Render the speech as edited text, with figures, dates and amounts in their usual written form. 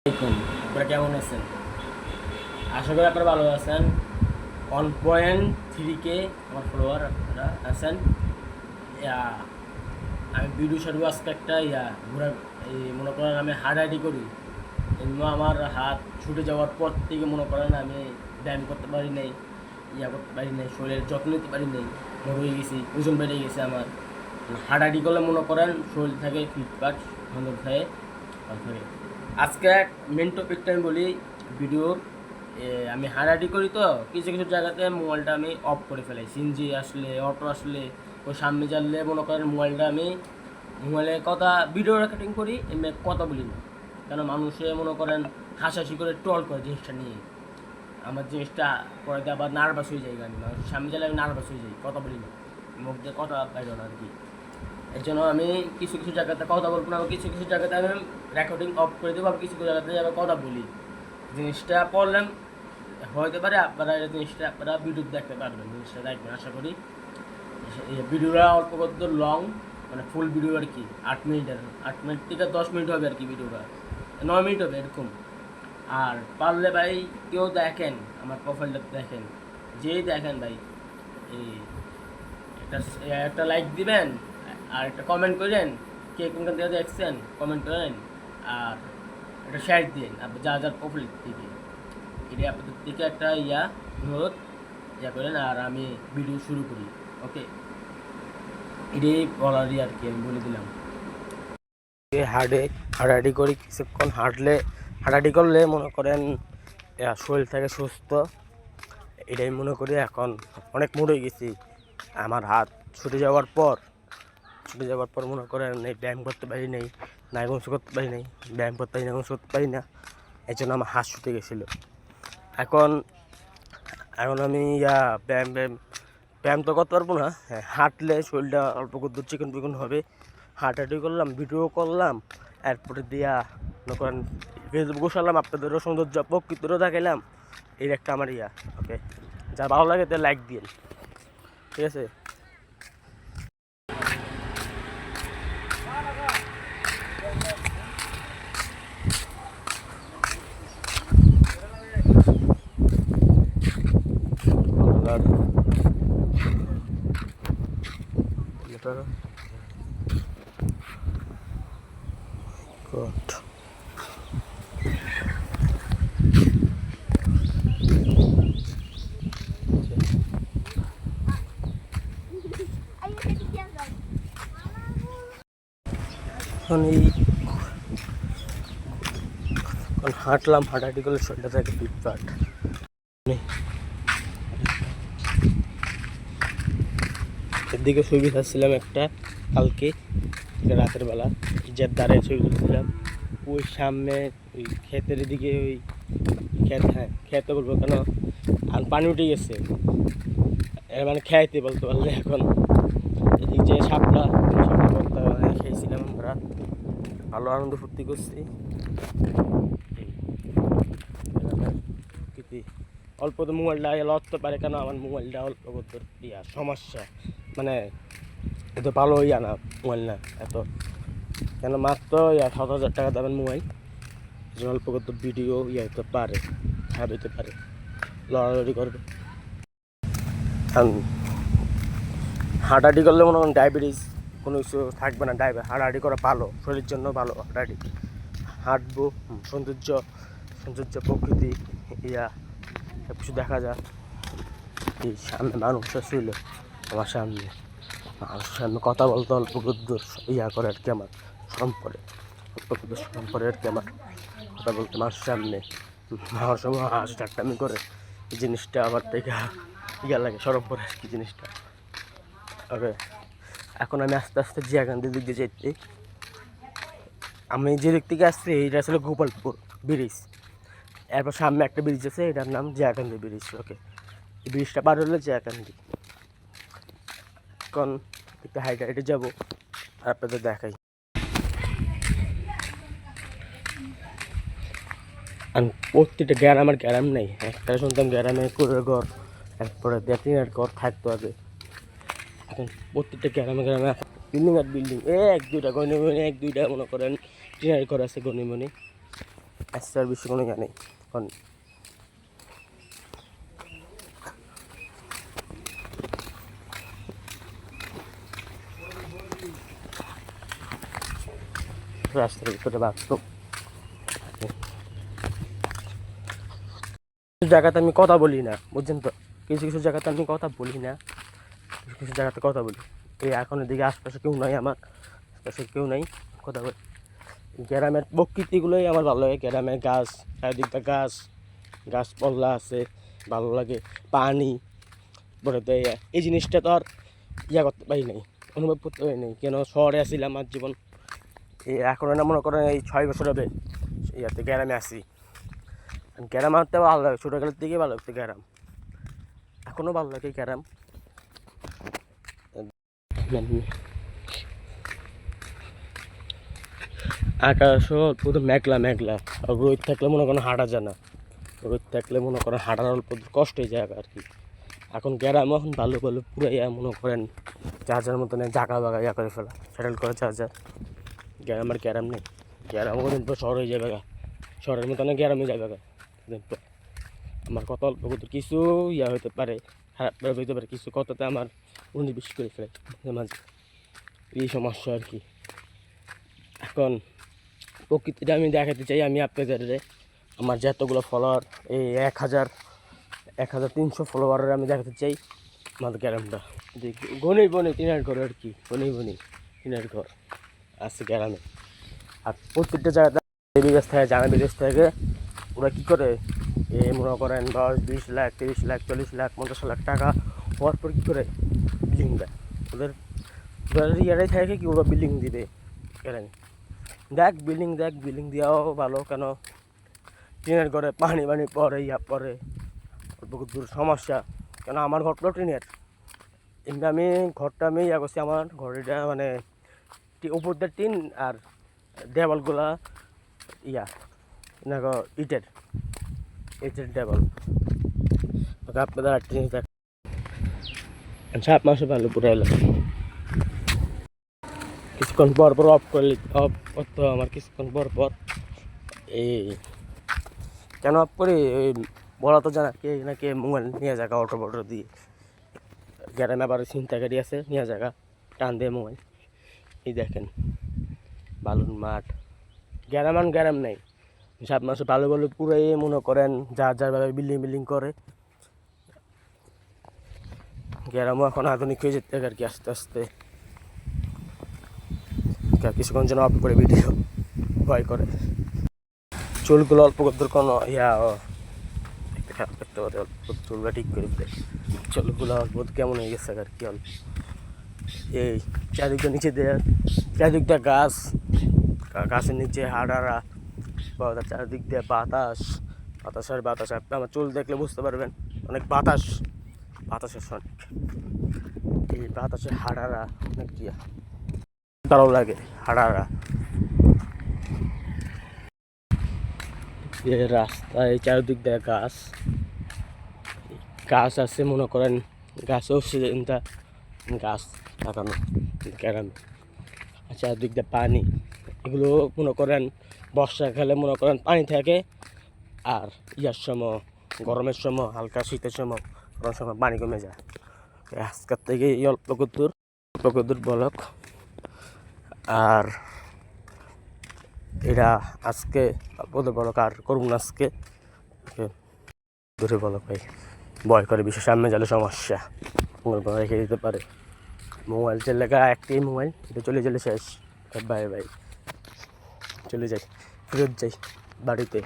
আপনারা কেমন আছেন? আশা করি আপনারা ভালো আছেন। 1.3K আমার ফলোয়ার আপনারা আছেন। আমি ভিডিও সারবো আজকে একটা ঘোরা মনে করেন আমি হাঁটাহাঁটি করি। এমনি আমার হাত ছুটে যাওয়ার পর থেকে মনে করেন আমি ব্যায়াম করতে পারি নাই, করতে পারি নাই, শরীরের যত্ন নিতে পারি নাই, বড় হয়ে গেছি, ওজন বেড়ে গেছে আমার। হাঁটাহাঁটি করলে মনে করেন শরীর থাকে ফিটফাট, সুন্দর থাকে, ভালো থাকে। আজকে মেন টপিকটা আমি বলি ভিডিওর। আমি হাঁটাহাঁটি করি তো কিছু কিছু জায়গাতে মোবাইলটা আমি অফ করে ফেলাই। সিএনজি আসলে, অটো আসলে, ওই সামনে জানলে মনে করেন মোবাইলটা আমি মোবাইলে কথা ভিডিও রেকর্ডিং করি, এমনি কথা বলি না। কেন মানুষে মনে করেন হাসাহাসি করে ট্রল করে জিনিসটা নিয়ে, আমার জিনিসটা পরে আবার নার্ভাস হয়ে যাই। আমি মানুষের সামনে গেলে আমি নার্ভাস হয়ে যাই, কথা বলি না, মুখ দিয়ে কথা বাইর না আর কি। এর জন্য আমি কিছু কিছু জায়গাতে কথা বলবো না, কিছু কিছু জায়গাতে আমি রেকর্ডিং অফ করে দেবো, আর কিছু কিছু জায়গাতে আমি কথা বলি। জিনিসটা পড়লেন হতে পারে আপনারা এই জিনিসটা আপনারা ভিডিও দেখতে পারবেন, জিনিসটা দেখবেন আশা করি। ভিডিওটা অল্প কত লং, মানে ফুল ভিডিও আর কি 8 মিনিটের, 8 মিনিট থেকে 10 মিনিট হবে আর কি, ভিডিওটা 9 মিনিট হবে এরকম। আর পারলে ভাই কেউ দেখেন আমার প্রোফাইলটা দেখেন, যেই দেখেন ভাই এই একটা একটা লাইক দিবেন, আর একটা কমেন্ট করেন, কে কোনখান থেকে দেখছেন কমেন্ট করেন, আর একটা শেয়ার দিন আপনি যা যার প্রোফাইল থেকে। এটা আপনাদের থেকে একটা অনুরোধ করেন, আর আমি ভিডিও শুরু করি। ওকে, এটাই বলারই আর কি, আমি বলে দিলাম। হাঁটাহাঁটি করি কিছুক্ষণ, হাঁটাহাঁটি করলে মনে করেন শরীর থাকে সুস্থ, এটাই মনে করি। এখন অনেক মোড় হয়ে গেছি, আমার হাত ছুটে যাওয়ার পর মনে করেন এই ব্যায়াম করতে পারি নাই, নাইগঞ্জ করতে পারি নাই, ব্যায়াম করতে পারি, নাইগঞ্জ করতে পারি না। এই জন্য আমার হাত ছুটে গেছিলো। এখন আমি ব্যায়াম ব্যায়াম ব্যায়াম তো করতে পারবো না। হাঁটলে শরীরটা অল্প কত চিকন পিকন হবে। হাঁটাহাঁটি করলাম, ভিডিও করলাম, এরপরে দিয়া মনে করেন ফেসবুক বসালাম, আপনাদেরও সৌন্দর্য প্রকৃতিরও দেখাইলাম। এই একটা আমার ওকে, যা ভালো লাগে তাহলে লাইক দিন, ঠিক আছে? God. হাঁটলাম, হাঁটাহাঁটি করলে শরীরটা থাকে ফিটফাট। এদিকে ছবি খাচ্ছিলাম একটা কালকে রাতের বেলা, যে দ্বারে ছবি তুলছিলাম। ওই সামনে ওই ক্ষেতের দিকে, ওই খেতে বলবো কেন, আর পানি উঠে গেছে, এর মানে খেয়াইতে বলতে পারলে। এখন এদিকে যে সাপটা খেয়েছিলাম আমরা, ভালো আনন্দ ফুর্তি করছি। অল্প তো মোবাইলটা লড়তে পারে, কেন আমার মোবাইলটা অল্প করতে সমস্যা, মানে এত ভালো না মোবাইল না এত, কেন মাত্র 7,000 টাকা দামের মোবাইল, অল্প করতে ভিডিও হতে পারে, খারাপ হতে পারে, লড়ালড়ি করবে। হাঁটাহাঁটি করলে মনে করেন ডায়াবেটিস কোনো কিছু থাকবে না। হাঁটাহাঁটি করা ভালো, শরীরের জন্য ভালো। হাঁটাহাঁটি হাঁটবো, সৌন্দর্য প্রকৃতি সব কিছু দেখা যায়। এই সামনে মানুষ ছিল, আমার সামনে মানুষের সামনে কথা বলতে অল্প কুদ্দুর করে আর কি, আমার শরম পড়ে, অল্প কুদ্দুর শরম পড়ে আর কি আমার কথা বলতে মানুষের সামনে। আমার সময় হাসি ঠাট্টামি করে, এই জিনিসটা আমার থেকে লাগে, শরম পড়ে আর কি জিনিসটা। ওকে, এখন আমি আস্তে আস্তে জিয়াকান্দির দিক দিয়ে যেতে, আমি যে দিক থেকে আসছি এইটা আসলে গোপালপুর ব্রিজ, এরপর সামনে একটা ব্রিজ আছে, এটার নাম জিয়াকান্দি ব্রিজ। ওকে, এই ব্রিজটা পার হলে জিয়াকান্দি। এখন একটু হাইটে যাবো, আর আপনাদের দেখাই। প্রত্যেকটা গ্রাম নেই, একটা শুনতাম গ্রামে করে ঘর, এরপরে টিনের ঘর থাকতো আগে। এখন প্রত্যেকটা গ্রামে বিল্ডিং আর বিল্ডিং, এক দুইটা গণিমণি, এক দুইটা মনে করেন টিনের ঘর আছে গণিমণি। আসছে আর বেশি কোনো ইয়া নেই এখন। রাস্তার ভিতরে বাথরুম, কিছু জায়গাতে আমি কথা বলি না, বুঝছেন তো, কিছু কিছু জায়গাতে আমি কথা বলি না, কিছু কিছু জায়গাতে কথা বলি। এই এখন এদিকে আশপাশে কেউ নাই, আমার আশপাশে কেউ নাই, কথা বলি। গ্রামের প্রকৃতিগুলোই আমার ভালো লাগে, গ্রামের গাছ, চারিদিকটা গাছ, গাছপালা আছে, ভালো লাগে, পানি পরে তো এই জিনিসটা তো আর ইয়া করতে পারি নাই, অনুভব করতে পারি নাই, কেন শহরে আসছিলাম আমার জীবন এই এখন না মনে করেন এই 6 বছর হবে ইয়াতে গ্রামে আসি। গ্রাম আমার তো ভালো লাগে, ছোটোকালের থেকেই ভালো লাগতো গ্রাম, এখনও ভালো লাগে গ্রাম। আকাশও পুরো মেঘলা মেঘলা, আর রোদ থাকলে মনে করেন হাঁটা যায় না, রোদ থাকলে মনে করেন হাঁটার অল্প কষ্ট হয়ে যায় আর কি। এখন গ্রাম এখন ভালো ভালো পুরো ইয়া মনে করেন যার যার মতন জায়গা বাগা ইয়া করে ফেলা, সেটেল করে যার যার। গ্রাম আর গ্রাম নেই, গ্রাম ওদিন তো শহর হয়ে যাবে গা, শহরের মতন গ্রামে যাবে গা। আমার কত অল্প কত কিছু ইয়া হইতে পারে, খারাপ হইতে পারে কিছু, কততে আমার বেশি করে ফেলে মাঝে, এই সমস্যা আর কি। এখন প্রকৃতিটা আমি দেখাতে চাই আমি আপনাদের, আমার যতগুলো ফলোয়ার এই 1300 ফলোয়ারের আমি দেখাতে চাই আমাদের গ্রামটা। দেখি গনেই বনে টিনের ঘর আর কি, গনেই বনে টিনের ঘর আছে গ্রামে। আর প্রত্যেকটা জায়গাতে বিদেশ থেকে জানা, বিদেশ থেকে ওরা কী করে মনে করেন 10-20 লাখ 30 লাখ 40 লাখ 50 লাখ টাকা হওয়ার পর কী করে বিল্ডিং দেয়, ওদের ইয়ারাই থাকে কি ওরা বিল্ডিং দিবে গ্রামে। দেখ বিল্ডিং দেওয়াও ভালো, কেন টিনের ঘরে পানি পড়ে ইয়া পড়ে, বহুত দূর সমস্যা। কেন আমার ঘরটাও টিনের, এমনি আমি ঘরটা আমি ইয়া করছি, আমার ঘরটা মানে উপর দিয়ে টিন আর দেওয়ালগুলা ইয়া না ইটের দেওয়াল। আপনাদের আর জিনিস দেখ 7 মাসে ভালো পুরো এলাম, কিছুক্ষণ পর পর অফ করতে হয় আমার, কিছুক্ষণ পর পর এই কেন অফ করি ওই বলা তো জানা কে না কে মোবাইল নিয়ে জায়গা অটো দিয়ে, গ্রামে আবার ছিনতাইকারী আছে নিয়ে জায়গা টান দিয়ে মোবাইল। এই দেখেন বালুর মাঠ, গ্রাম নেই, 7 মাসে ভালো ভালো পুরাই মনে করেন যার ভাবে বিল্ডিং করে। গ্রামও এখন আধুনিক হয়ে যেতে আর কি আস্তে আস্তে। কিছুক্ষণ যেন অফ করে ভিডিও ভয় করে, চুলগুলো অল্প কদ্দুর কোনো ইয়া করতে পারে, অল্প চুলগুলো ঠিক করে দেয়, চুলগুলো অল্প কেমন হয়ে গেছে আর কি অল্প। এই চারিদিকটা নিচে দেয়, চারিদিকটা গাছের নিচে হাড়ারা, চারিদিক দিয়ে বাতাস আপনি আমার চুল দেখলে বুঝতে পারবেন অনেক বাতাসের অনেক, এই বাতাসের হাড়ারা অনেক ইয়া ভালো লাগে হাড়ারা। রাস্তায় চারিদিক দিয়ে গাছ আছে মনে করেন, গাছে অক্সিজেনটা গাছ লাগানো গ্রামে, চারিদিক দিয়ে পানি, এগুলো মনে করেন বর্ষাকালে মনে করেন পানি থাকে, আর ইয়ার সময় গরমের সময় হালকা শীতের সময় কোনো সময় পানি কমে যায়। আজকের থেকে এই অল্প কদ্দুর বলক, আর এটা আজকে অল্প বলক আর করুন না, আজকে দূরে বলক ভাই ভয় করে, বিশেষ সামনে গেলে সমস্যা, মোবাইল রেখে দিতে পারে, মোবাইল লেখা একটাই মোবাইল, এটা চলে শেষ, বাই চলে যাই, ফেরত যাই বাড়িতে।